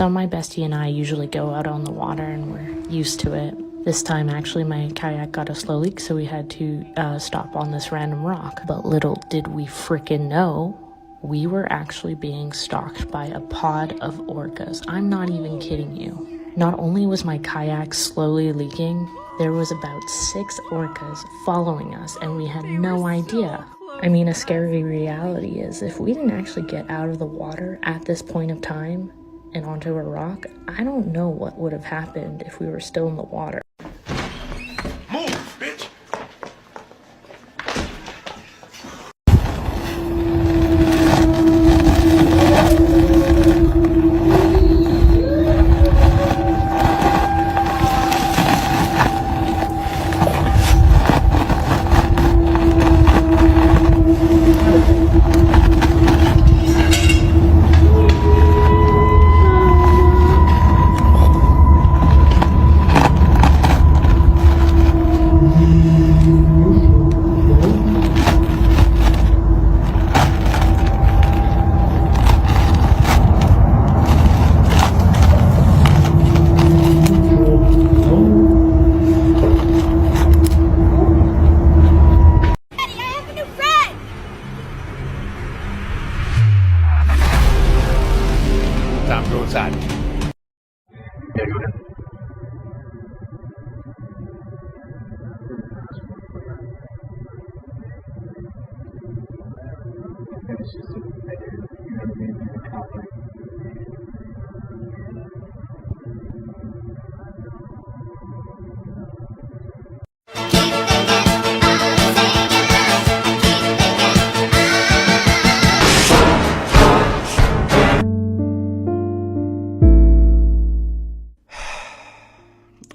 So my bestie and I usually go out on the water and we're used to it. This time, actually, my kayak got a slow leak, so we had to stop on this random rock. But little did we frickin' know, we were actually being stalked by a pod of orcas. I'm not even kidding you. Not only was my kayak slowly leaking, there was about 6 orcas following us, and we had no idea. I mean, a scary reality is if we didn't actually get out of the water at this point of time and onto a rock, I don't know what would have happened if we were still in the water. Move, bitch! Time to go inside.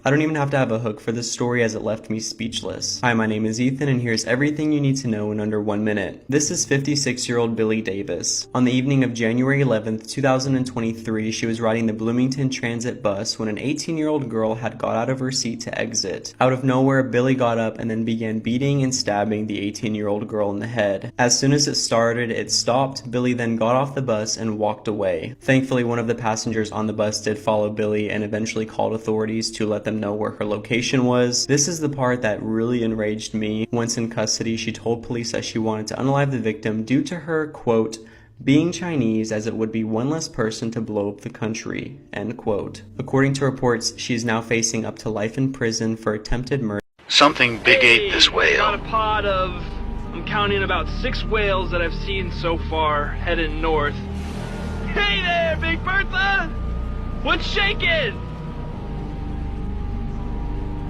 I don't even have to have a hook for this story as it left me speechless. Hi, my name is Ethan and here's everything you need to know in under 1 minute. This is 56-year-old Billie Davis. On the evening of January 11th, 2023, she was riding the Bloomington Transit bus when an 18-year-old girl had got out of her seat to exit. Out of nowhere, Billie got up and then began beating and stabbing the 18-year-old girl in the head. As soon as it started, it stopped. Billie then got off the bus and walked away. Thankfully, one of the passengers on the bus did follow Billie and eventually called authorities to let them know where her location was. This is the part that really enraged me. Once in custody, she told police that she wanted to unalive the victim due to her, quote, being Chinese, as it would be one less person to blow up the country, end quote. According to reports, she is now facing up to life in prison for attempted murder. Something big ate this whale. Got a pod of, I'm counting about 6 whales that I've seen so far, heading north. Hey there, Big Bertha! What's shaking?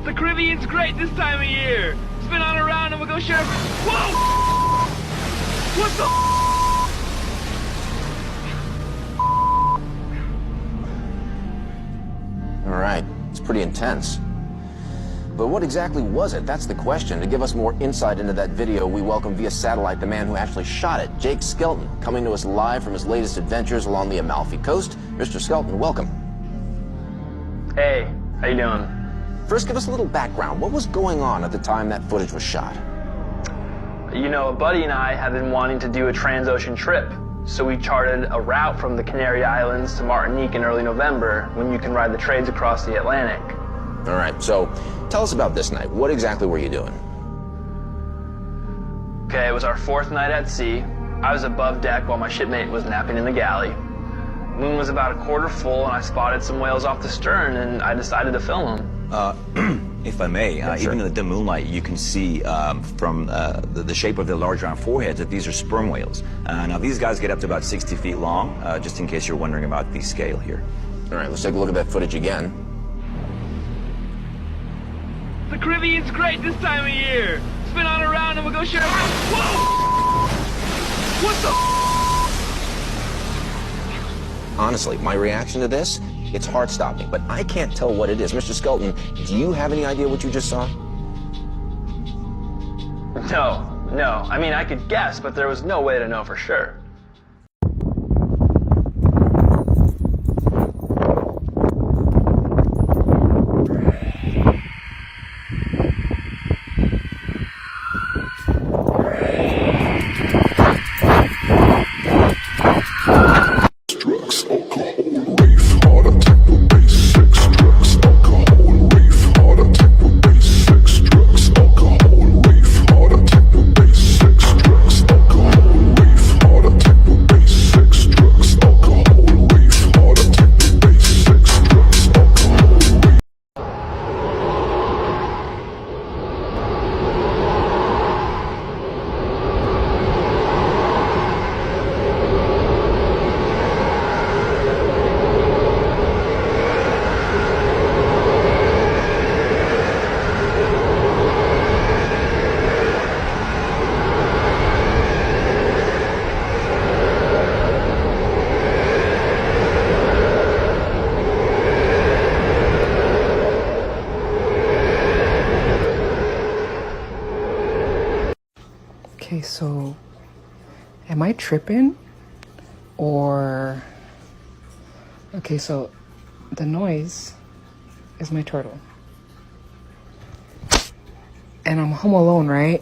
The Caribbean's great this time of year. Spin on around and we'll go share. Whoa! What the? All right, it's pretty intense. But what exactly was it? That's the question. To give us more insight into that video, we welcome via satellite the man who actually shot it, Jake Skelton, coming to us live from his latest adventures along the Amalfi Coast. Mr. Skelton, welcome. Hey, how you doing? First, give us a little background. What was going on at the time that footage was shot? You know, a buddy and I have been wanting to do a transocean trip. So we charted a route from the Canary Islands to Martinique in early November, when you can ride the trades across the Atlantic. All right, so tell us about this night. What exactly were you doing? Okay, it was our 4th night at sea. I was above deck while my shipmate was napping in the galley. Moon was about a quarter full and I spotted some whales off the stern and I decided to film them. If I may, sure. even in the dim moonlight, you can see from the shape of their large round foreheads that these are sperm whales. Now these guys get up to about 60 feet long, just in case you're wondering about the scale here. All right, let's take a look at that footage again. The Caribbean's great this time of year. Spin on around and we'll go share. Whoa! What the? Honestly, my reaction to this, it's heart-stopping, but I can't tell what it is. Mr. Skelton, do you have any idea what you just saw? No. I mean, I could guess, but there was no way to know for sure. Drugs, alcohol, rave, harder. so am I tripping? Or... Okay, so the noise is my turtle. And I'm home alone, right?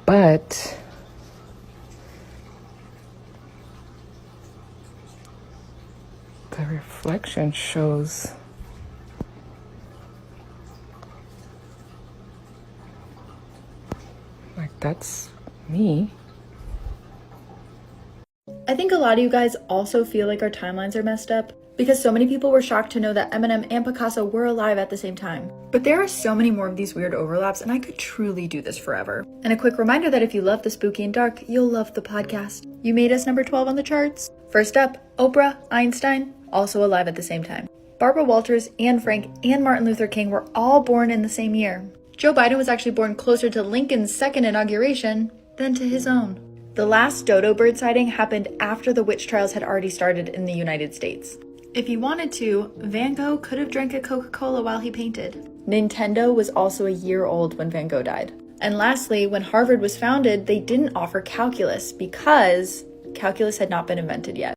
But the reflection shows like that's me. I think a lot of you guys also feel like our timelines are messed up because so many people were shocked to know that Eminem and Picasso were alive at the same time. But there are so many more of these weird overlaps, and I could truly do this forever. And a quick reminder that if you love the spooky and dark, you'll love the podcast. You made us number 12 on the charts. First up, Oprah, Einstein, also alive at the same time. Barbara Walters, Anne Frank, and Martin Luther King were all born in the same year. Joe Biden was actually born closer to Lincoln's second inauguration than to his own. The last dodo bird sighting happened after the witch trials had already started in the United States. If he wanted to, Van Gogh could have drank a Coca-Cola while he painted. Nintendo was also a year old when Van Gogh died. And lastly, when Harvard was founded, they didn't offer calculus because calculus had not been invented yet.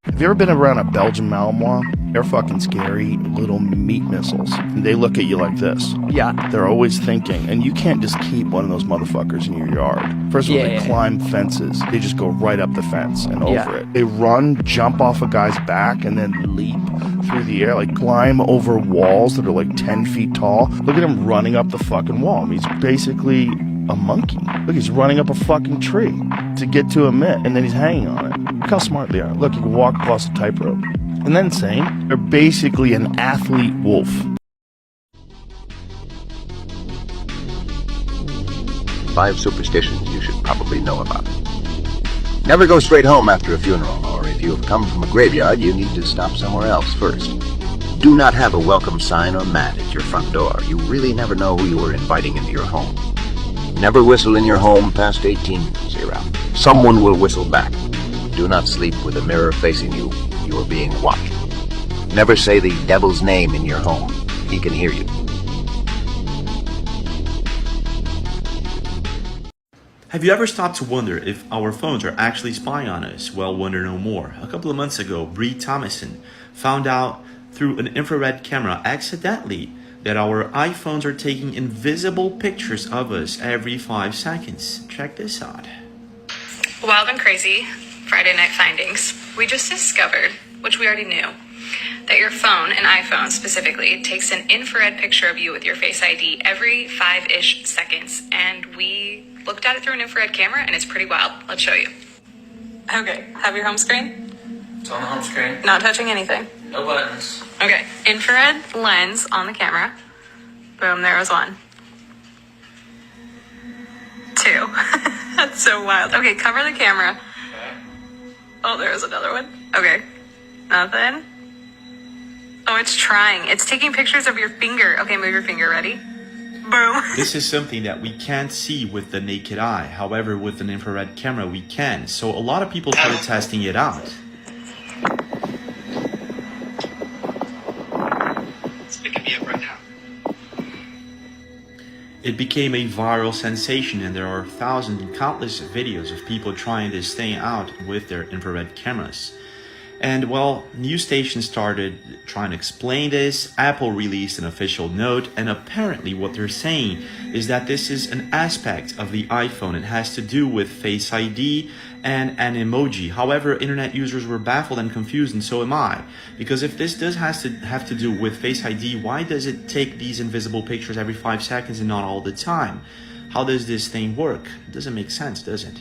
Have you ever been around a Belgian Malinois? They're fucking scary little meat missiles. They look at you like this. Yeah. They're always thinking, and you can't just keep one of those motherfuckers in your yard. First of all, they climb fences. They just go right up the fence and over it. They run, jump off a guy's back, and then leap through the air, like climb over walls that are like 10 feet tall. Look at him running up the fucking wall. He's basically a monkey. Look, he's running up a fucking tree to get to a mitt, and then he's hanging on it. Look how smart they are. Look, you can walk across a tightrope. Isn't that insane? They're basically an athlete wolf. 5 superstitions you should probably know about. Never go straight home after a funeral, or if you have come from a graveyard, you need to stop somewhere else first. Do not have a welcome sign or mat at your front door. You really never know who you are inviting into your home. Never whistle in your home past 18, say Ralph. Someone will whistle back. Do not sleep with a mirror facing you. You are being watched. Never say the devil's name in your home. He can hear you. Have you ever stopped to wonder if our phones are actually spying on us? Well, wonder no more. A couple of months ago, Bree Thomason found out through an infrared camera accidentally that our iPhones are taking invisible pictures of us every 5 seconds. Check this out. Wild and crazy Friday night findings. We just discovered, which we already knew, that your phone, an iPhone specifically, takes an infrared picture of you with your Face ID every 5-ish seconds. And we looked at it through an infrared camera and it's pretty wild. Let's show you. Okay, have your home screen? It's on the home screen. Not touching anything. No buttons. Okay, infrared lens on the camera. Boom, there was 1. 2. That's so wild. Okay, cover the camera. Okay. Oh, there was another one. Okay, nothing. Oh, it's trying. It's taking pictures of your finger. Okay, move your finger. Ready? Boom. This is something that we can't see with the naked eye. However, with an infrared camera, we can. So a lot of people started testing it out. It became a viral sensation, and there are thousands and countless videos of people trying this thing out with their infrared cameras. And well, news stations started trying to explain this. Apple released an official note, and apparently what they're saying is that this is an aspect of the iPhone. It has to do with Face ID and an emoji. However, internet users were baffled and confused, and so am I. Because if this does have to do with Face ID, why does it take these invisible pictures every 5 seconds and not all the time? How does this thing work? It doesn't make sense, does it?